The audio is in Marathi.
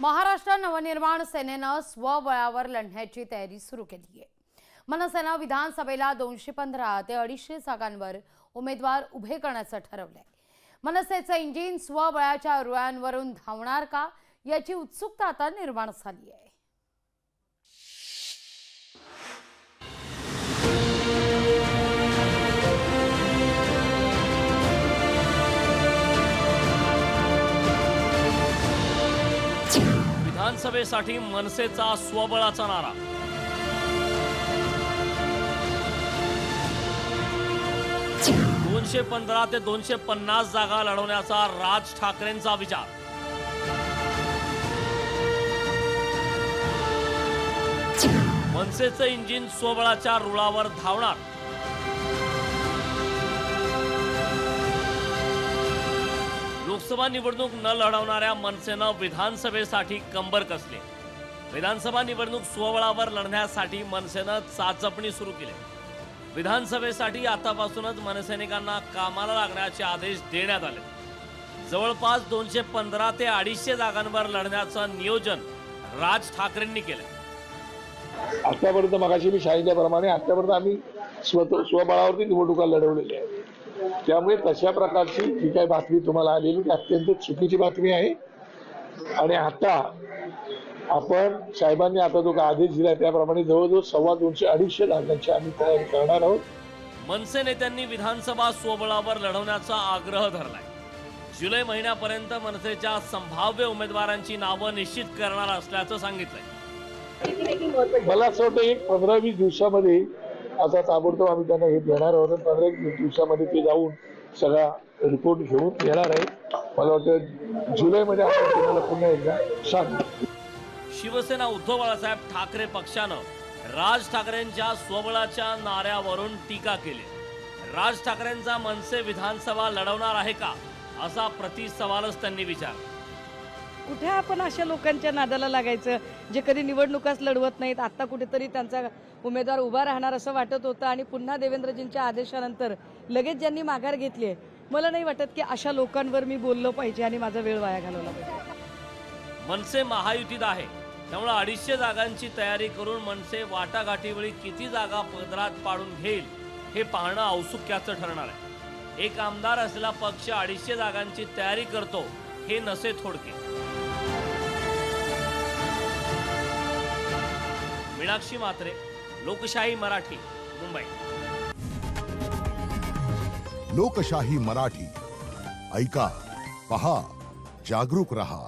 महाराष्ट्र नवनिर्माण सेनेनं स्वबळावर लढण्याची तयारी सुरू केली आहे। मनसेनं विधानसभेला 215 ते 250 जागांवर उमेदवार उभे करण्याचं ठरवलंय। मनसेचं इंजिन स्वबळाच्या रुळांवरून धावणार का याची उत्सुकता आता निर्माण झाली आहे। विधानसभेसाठी मनसेचा स्वबळाचा नारा। दोनशे 215 ते 250 जागा लढवण्याचा राज ठाकरेंचा विचार। मनसेचं इंजिन स्वबळाच्या रुळावर धावणार। लोकसभा निवडणूक न लढवणाऱ्या मनसेनं विधानसभेसाठी कंबर कसले। विधानसभा निवडणूक स्वबळावर लढण्यासाठी मनसेनं चाचपणी सुरू केली। विधानसभेसाठी आतापासूनच मनसैनिकांना कामाला लागण्याचे आदेश देण्यात आले। जवळपास 215 ते 250 जागांवर लढण्याचं नियोजन राज ठाकरेंनी केलं। आतापर्यंत मगाशी मी सांगितल्याप्रमाणे आतापर्यंत आम्ही स्वबळावरती निवडणुका लढवलेल्या आहेत। त्यामुळे तशा प्रकारची जी काही बातमी तुम्हाला आलेली ती अत्यंत चुकीची बातमी आहे। आणि आता आपण साहेबांनी आता जो आदेश दिला त्याप्रमाणे जवळजवळ 225-250 जागांची आम्ही तयारी करणार आहोत। मनसे नेत्यांनी विधानसभा स्वबळावर लढवण्याचा आग्रह धरलाय। जुलै महिन्यापर्यंत मनसेच्या संभाव्य उमेदवारांची नावं निश्चित करणार असल्याचं सांगितलंय। मला असं वाटतं एक 15-20 दिवसामध्ये आता ताबडतोब आम्ही त्यांना हे देणार आहोत। 15 दिवसामध्ये ते जाऊन सगळा रिपोर्ट घेऊन येणार आहे। मला वाटतं जुलैमध्ये आपण तुम्हाला पुन्हा एकदा सांगू। शिवसेना उद्धव बाळासाहेब ठाकरे पक्षानं राज ठाकरेंच्या स्वबळाच्या नाऱ्यावरून टीका केली। राज ठाकरेंचा मनसे विधानसभा लढवणार आहे का असा प्रतिसवालच त्यांनी विचारला। कुठे आपण अशा लोकांच्या नादाला लागायचं जे कधी निवडणुकाच लढवत नाहीत। आता कुठेतरी त्यांचा उमेदवार उभा राहणार असं वाटत होतं आणि पुन्हा देवेंद्रजींच्या आदेशानंतर लगेच ज्यांनी माघार घेतली आहे, मला नाही वाटत की अशा लोकांवर मी बोललो पाहिजे आणि माझा वेळ वाया घालवला पाहिजे। मनसे महायुतीत आहे, त्यामुळे 250 जागांची तयारी करून मनसे वाटाघाटीवेळी किती जागा पदरात पाडून घेईल हे पाहणं औत्सुक्याचं ठरणार आहे। एक आमदार असलेला पक्ष 250 जागांची तयारी करतो हे नसे थोडके। मीनाक्षी म्हात्रे, लोकशाही मराठी, मुंबई। लोकशाही मराठी ऐका, पहा, जागरूक रहा।